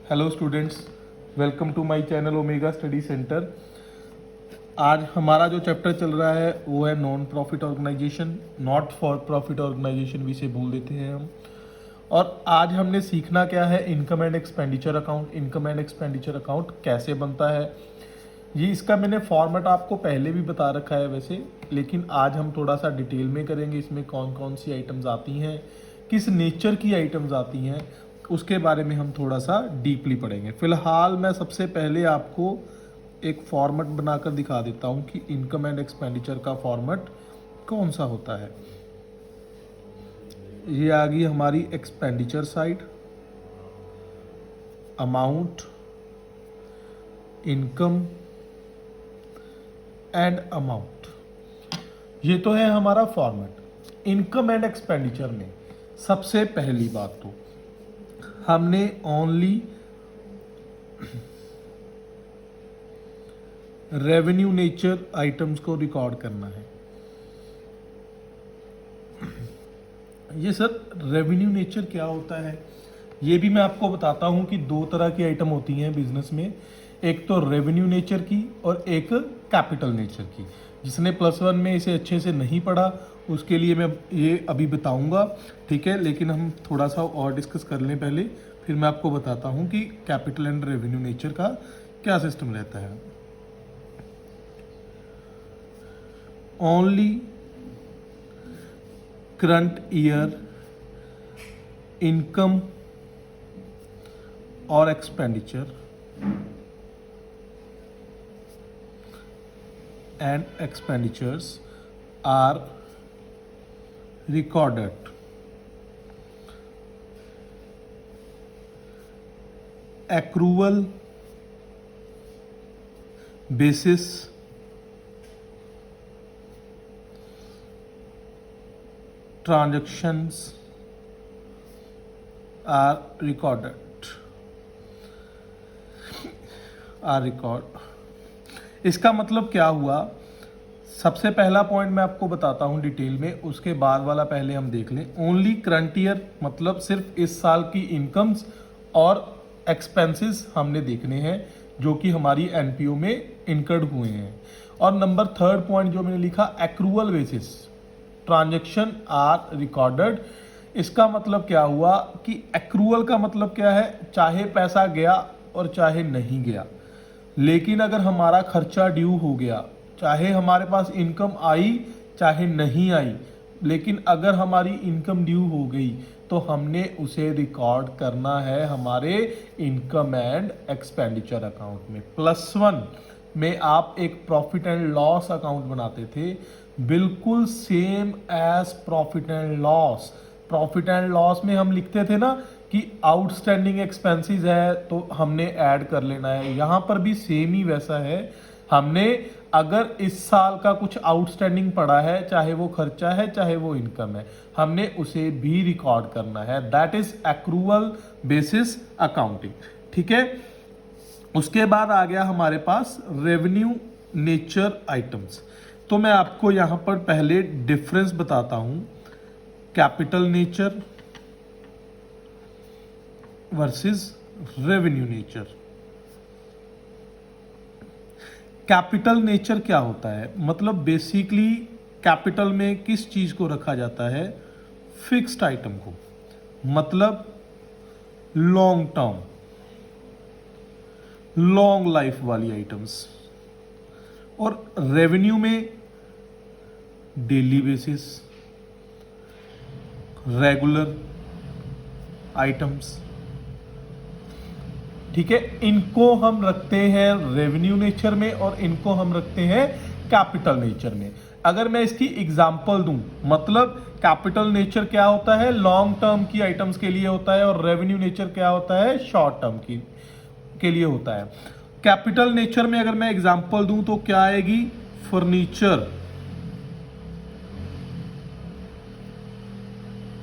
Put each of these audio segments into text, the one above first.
Hello students, welcome to my channel Omega study centre. आज हमारा जो चैप्टर चल रहा है वो है non profit organisation, not for profit organisation भी इसे बोल देते हैं हम। और आज हमने सीखना क्या है, income and expenditure account. Income and expenditure account कैसे बनता है, ये इसका मैंने फॉर्मेट आपको पहले भी बता रखा है वैसे, लेकिन आज हम थोड़ा सा डिटेल में करेंगे। इसमें कौन कौन सी आइटम्स आती हैं, किस नेचर की आइटम्स आती हैं, उसके बारे में हम थोड़ा सा डीपली पढ़ेंगे। फिलहाल मैं सबसे पहले आपको एक फॉर्मेट बनाकर दिखा देता हूँ कि इनकम एंड एक्सपेंडिचर का फॉर्मेट कौन सा होता है। ये आ गई हमारी expenditure side, amount, income and amount. ये तो है हमारा फॉर्मेट। इनकम एंड एक्सपेंडिचर में सबसे पहली बात तो हमने ओनली रेवेन्यू नेचर आइटम्स को रिकॉर्ड करना है। ये सर रेवेन्यू नेचर क्या होता है, ये भी मैं आपको बताता हूं कि दो तरह की आइटम होती हैं बिजनेस में, एक तो रेवेन्यू नेचर की और एक कैपिटल नेचर की। जिसने +1 में इसे अच्छे से नहीं पढ़ा उसके लिए मैं ये अभी बताऊंगा, ठीक है। लेकिन हम थोड़ा सा और डिस्कस कर लें पहले, फिर मैं आपको बताता हूं कि कैपिटल एंड रेवेन्यू नेचर का क्या सिस्टम रहता है। ओनली करंट ईयर इनकम और expenditure and expenditures are recorded accrual basis transactions are recorded are record। इसका मतलब क्या हुआ, सबसे पहला पॉइंट मैं आपको बताता हूं डिटेल में, उसके बाद वाला पहले हम देख लें। ओनली करंट ईयर मतलब सिर्फ इस साल की इनकम्स और एक्सपेंसेस हमने देखने हैं जो कि हमारी एनपीओ में इनकर्ड हुए हैं। और नंबर 3 पॉइंट जो मैंने लिखा, accrual basis transaction are recorded. इसका मतलब क्या हुआ कि एक्रूअल का मतलब क्या है, चाहे पैसा गया और चाहे नहीं गया, लेकिन अगर हमारा खर्चा ड्यू हो गया, चाहे हमारे पास इनकम आई चाहे नहीं आई, लेकिन अगर हमारी इनकम ड्यू हो गई तो हमने उसे रिकॉर्ड करना है हमारे इनकम एंड एक्सपेंडिचर अकाउंट में। +1 में आप एक प्रॉफिट एंड लॉस अकाउंट बनाते थे, बिल्कुल same as profit and loss. Profit and loss में हम लिखते थे ना कि आउटस्टैंडिंग एक्सपेंसेस है तो हमने ऐड कर लेना है, यहां पर भी सेम ही वैसा है। हमने अगर इस साल का कुछ आउटस्टैंडिंग पड़ा है, चाहे वो खर्चा है चाहे वो इनकम है, हमने उसे भी रिकॉर्ड करना है। That is accrual basis accounting, ठीक है। उसके बाद आ गया हमारे पास रेवेन्यू नेचर आइटम्स। तो मैं आपको यहां पर पहले डिफरेंस बताता हूं, capital nature versus revenue nature. Capital nature क्या होता है, मतलब बेसिकली कैपिटल में किस चीज को रखा जाता है, फिक्स्ड आइटम को, मतलब लॉन्ग टर्म लॉन्ग लाइफ वाली आइटम्स। और रेवेन्यू में डेली बेसिस रेगुलर आइटम्स, ठीक है। इनको हम रखते हैं रेवेन्यू नेचर में और इनको हम रखते हैं कैपिटल नेचर में। अगर मैं इसकी एग्जांपल दूं, मतलब कैपिटल नेचर क्या होता है, लॉन्ग टर्म की आइटम्स के लिए होता है, और रेवेन्यू नेचर क्या होता है, शॉर्ट टर्म की के लिए होता है। कैपिटल नेचर में अगर मैं एग्जांपल दूं तो क्या आएगी, फर्नीचर,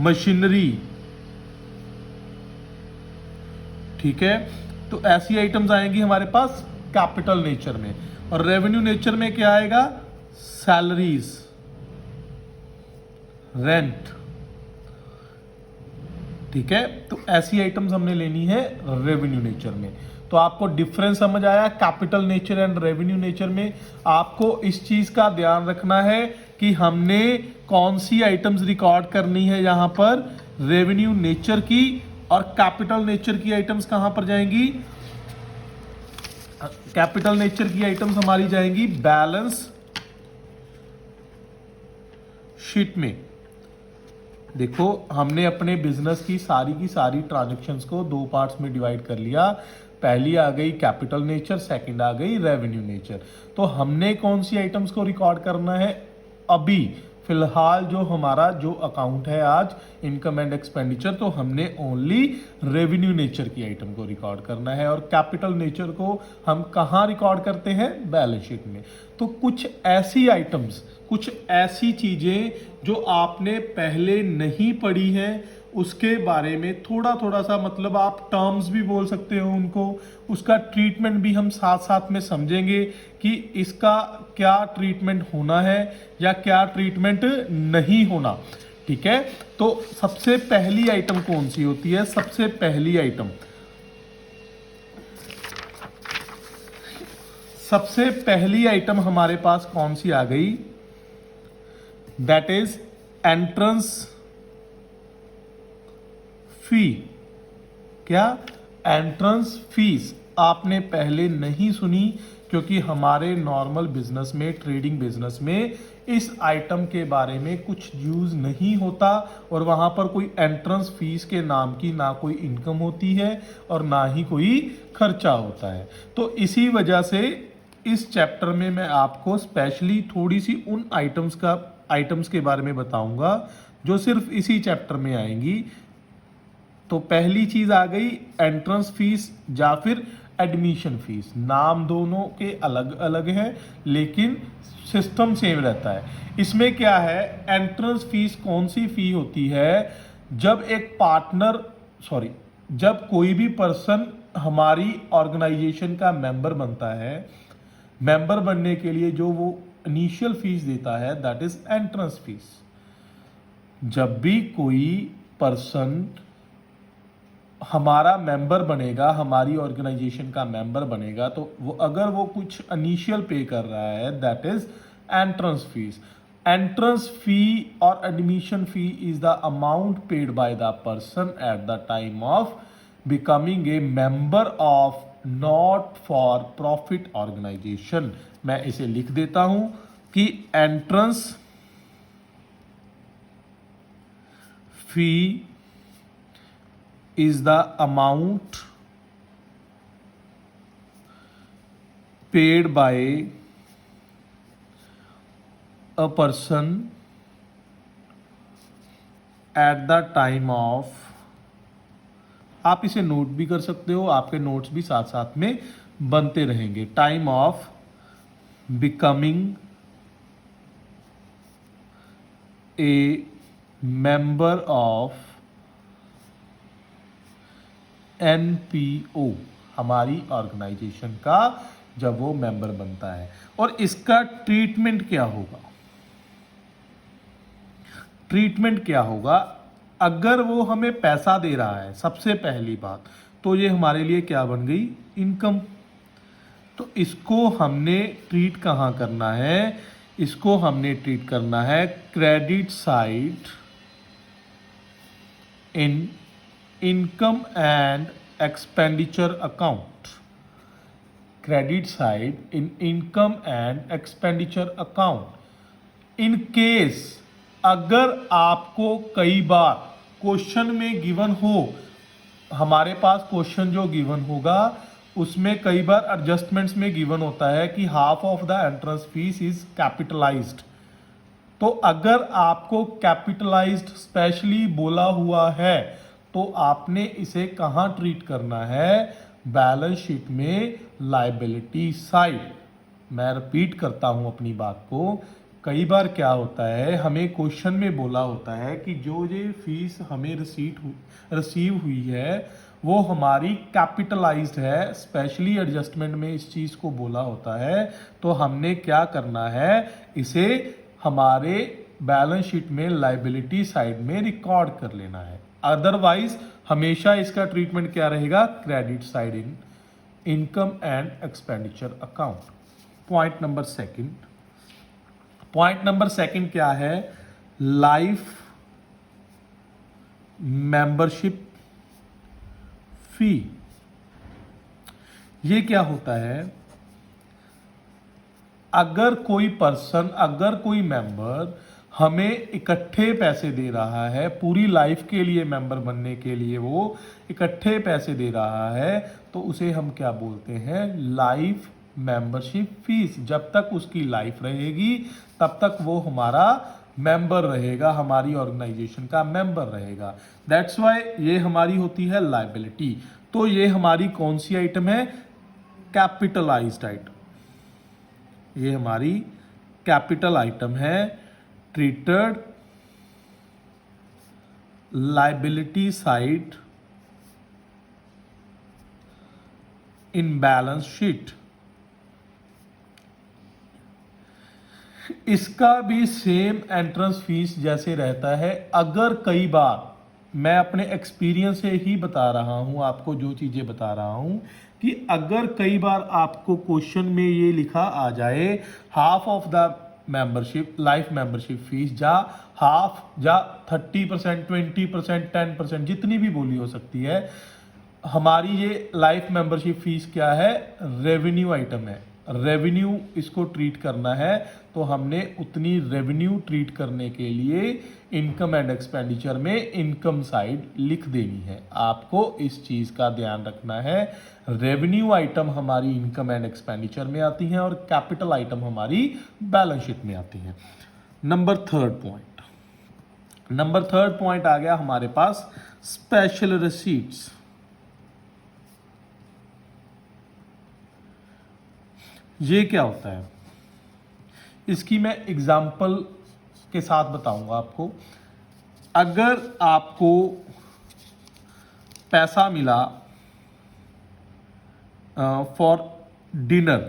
मशीनरी, ठीक है। तो ऐसी आइटम्स आएंगी हमारे पास कैपिटल नेचर में। और रेवेन्यू नेचर में क्या आएगा, सैलरीज, रेंट, ठीक है, तो ऐसी आइटम्स हमने लेनी है रेवेन्यू नेचर में। तो आपको डिफरेंस समझ आया capital nature and revenue nature में। आपको इस चीज का ध्यान रखना है कि हमने कौन सी आइटम्स रिकॉर्ड करनी है यहां पर, रेवेन्यू नेचर की, और कैपिटल नेचर की आइटम्स कहां पर जाएंगी, कैपिटल नेचर की आइटम्स हमारी जाएंगी बैलेंस शीट में। देखो हमने अपने बिजनेस की सारी ट्रांजैक्शंस को दो पार्ट्स में डिवाइड कर लिया। पहली आ गई कैपिटल नेचर, सेकंड आ गई रेवेन्यू नेचर। तो हमने कौन सी आइटम्स को रिकॉर्ड करना है, अभी फिलहाल जो हमारा जो अकाउंट है आज इनकम एंड एक्सपेंडिचर, तो हमने ओनली रेवेन्यू नेचर की आइटम को रिकॉर्ड करना है। और कैपिटल नेचर को हम कहाँ रिकॉर्ड करते हैं, बैलेंस शीट में। तो कुछ ऐसी आइटम्स, कुछ ऐसी चीजें जो आपने पहले नहीं पढ़ी हैं, उसके बारे में थोड़ा थोड़ा सा, मतलब आप टर्म्स भी बोल सकते हो उनको, उसका ट्रीटमेंट भी हम साथ साथ में समझेंगे कि इसका क्या ट्रीटमेंट होना है या क्या ट्रीटमेंट नहीं होना। ठीक है, तो सबसे पहली आइटम कौन सी होती है, सबसे पहली आइटम, सबसे पहली आइटम हमारे पास कौन सी आ गई, दैट इज एंट्रेंस फी। क्या, एंट्रेंस फीस आपने पहले नहीं सुनी, क्योंकि हमारे नॉर्मल बिजनेस में, ट्रेडिंग बिजनेस में इस आइटम के बारे में कुछ यूज नहीं होता, और वहां पर कोई एंट्रेंस फीस के नाम की ना कोई इनकम होती है और ना ही कोई खर्चा होता है। तो इसी वजह से इस चैप्टर में मैं आपको स्पेशली थोड़ी सी उन आइटम्स के बारे में बताऊंगा जो सिर्फ इसी चैप्टर में आएंगी। तो पहली चीज आ गई एंट्रेंस फीस या फिर एडमिशन फीस। नाम दोनों के अलग अलग है लेकिन सिस्टम सेम रहता है। इसमें क्या है, एंट्रेंस फीस कौन सी फी होती है, जब एक पार्टनर, जब कोई भी पर्सन हमारी ऑर्गेनाइजेशन का मेंबर बनता है, मेंबर बनने के लिए जो वो इनिशियल फीस देता है, दैट इज एंट्रेंस फीस। जब भी कोई पर्सन हमारा मेंबर बनेगा, हमारी ऑर्गेनाइजेशन का मेंबर बनेगा, तो वो अगर वो कुछ इनिशियल पे कर रहा है, that is entrance fees. Entrance fee और admission fee is the amount paid by the person at the time of becoming a member of not for profit organisation. मैं इसे लिख देता हूं कि entrance fee is the amount paid by a person at the time of, आप इसे note भी कर सकते हो, आपके नोट्स भी साथ साथ में बनते रहेंगे, time of becoming a member of NPO, हमारी ऑर्गेनाइजेशन का जब वो मेंबर बनता है। और इसका ट्रीटमेंट क्या होगा, ट्रीटमेंट क्या होगा, अगर वो हमें पैसा दे रहा है, सबसे पहली बात तो ये हमारे लिए क्या बन गई, इनकम। तो इसको हमने ट्रीट कहाँ करना है, इसको हमने ट्रीट करना है credit side in income and expenditure account. Credit side in income and expenditure account. In case अगर आपको कई बार क्वेश्चन में गिवन हो, हमारे पास क्वेश्चन जो गिवन होगा उसमें कई बार एडजस्टमेंट्स में गिवन होता है कि half of the entrance fees is capitalised. तो अगर आपको कैपिटलाइज्ड स्पेशली बोला हुआ है तो आपने इसे कहां ट्रीट करना है, बैलेंस शीट में लायबिलिटी साइड। मैं रिपीट करता हूं अपनी बात को, कई बार क्या होता है, हमें क्वेश्चन में बोला होता है कि जो ये फीस हमें रिसीव हुई है वो हमारी कैपिटलाइज्ड है, स्पेशली एडजस्टमेंट में इस चीज को बोला होता है। तो हमने क्या करना है, इसे हमारे बैलेंस शीट में लायबिलिटी साइड में रिकॉर्ड कर लेना है। अदरवाइज हमेशा इसका ट्रीटमेंट क्या रहेगा, credit side in income and expenditure account. Point number second क्या है, लाइफ मेंबरशिप फी। ये क्या होता है, अगर कोई पर्सन, अगर कोई मेंबर हमें इकट्ठे पैसे दे रहा है, पूरी लाइफ के लिए मेंबर बनने के लिए वो इकट्ठे पैसे दे रहा है, तो उसे हम क्या बोलते हैं, लाइफ मेंबरशिप फीस। जब तक उसकी लाइफ रहेगी तब तक वो हमारा मेंबर रहेगा, हमारी ऑर्गेनाइजेशन का मेंबर रहेगा। दैट्स वाई ये हमारी होती है लायबिलिटी। तो ये हमारी कौन सी आइटम है, कैपिटलाइज्ड आइटम। ये हमारी कैपिटल आइटम है, treated liability side in balance sheet. इसका भी सेम एंट्रेंस फीस जैसे रहता है। अगर कई बार, मैं अपने एक्सपीरियंस से ही बता रहा हूं आपको, जो चीजें बता रहा हूं, कि अगर कई बार आपको क्वेश्चन में ये लिखा आ जाए half of the membership, life membership fees, जा हाफ, जा 30%, 20%, 10%, जितनी भी बोली हो सकती है। हमारी ये लाइफ मेंबरशिप फीस क्या है, रेवेन्यू आइटम है, रेवेन्यू इसको ट्रीट करना है। तो हमने उतनी रेवेन्यू ट्रीट करने के लिए इनकम एंड एक्सपेंडिचर में इनकम साइड लिख देनी है। आपको इस चीज का ध्यान रखना है। रेवेन्यू आइटम हमारी इनकम एंड एक्सपेंडिचर में आती हैं और कैपिटल आइटम हमारी बैलेंस शीट में आती हैं। नंबर थर्ड पॉइंट आ गया हमारे पास, स्पेशल रिसीट्स। ये क्या होता है, इसकी मैं एग्जाम्पल के साथ बताऊंगा आपको। अगर आपको पैसा मिला फॉर डिनर,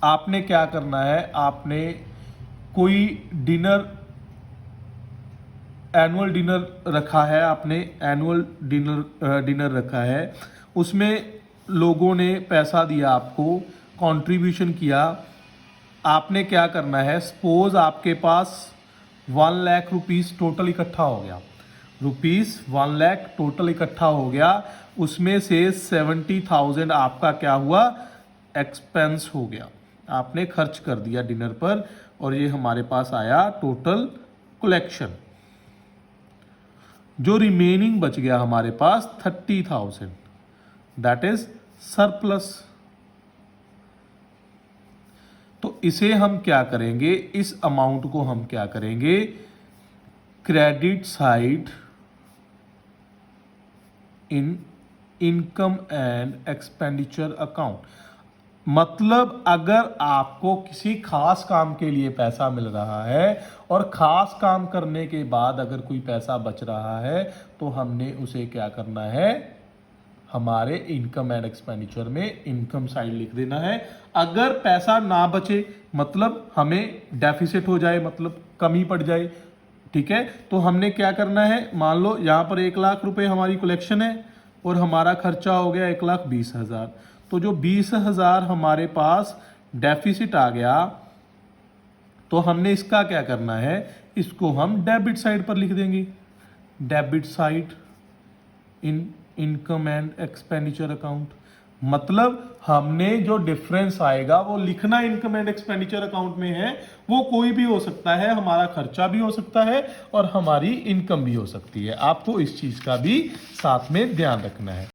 आपने क्या करना है, आपने कोई डिनर, एनुअल डिनर रखा है, आपने एनुअल डिनर रखा है, उसमें लोगों ने पैसा दिया, आपको कंट्रीब्यूशन किया। आपने क्या करना है, सपोज आपके पास 1 लाख रुपीस टोटल इकट्ठा हो गया, रुपीस 1 लाख टोटल इकट्ठा हो गया, उसमें से 70,000 आपका क्या हुआ, एक्सपेंस हो गया, आपने खर्च कर दिया डिनर पर, और ये हमारे पास आया टोटल कलेक्शन। जो रिमेनिंग बच गया हमारे पास 30,000, दैट इज सरप्लस। तो इसे हम क्या करेंगे, इस अमाउंट को हम क्या करेंगे, credit side in income and expenditure account. मतलब अगर आपको किसी खास काम के लिए पैसा मिल रहा है और खास काम करने के बाद अगर कोई पैसा बच रहा है, तो हमने उसे क्या करना है, हमारे इनकम एंड एक्सपेंडिचर में इनकम साइड लिख देना है। अगर पैसा ना बचे, मतलब हमें डेफिसिट हो जाए, मतलब कमी पड़ जाए, ठीक है, तो हमने क्या करना है, मान लो यहां पर 1 लाख रुपए हमारी कलेक्शन है और हमारा खर्चा हो गया 1,20,000, तो जो 20,000 हमारे पास डेफिसिट आ गया, तो हमने इसका क्या करना है, इसको हम डेबिट साइड पर लिख देंगे, debit side in income and expenditure account. मतलब हमने जो डिफरेंस आएगा वो लिखना इनकम एंड एक्सपेंडिचर अकाउंट में है, वो कोई भी हो सकता है, हमारा खर्चा भी हो सकता है और हमारी इनकम भी हो सकती है। आपको इस चीज का भी साथ में ध्यान रखना है।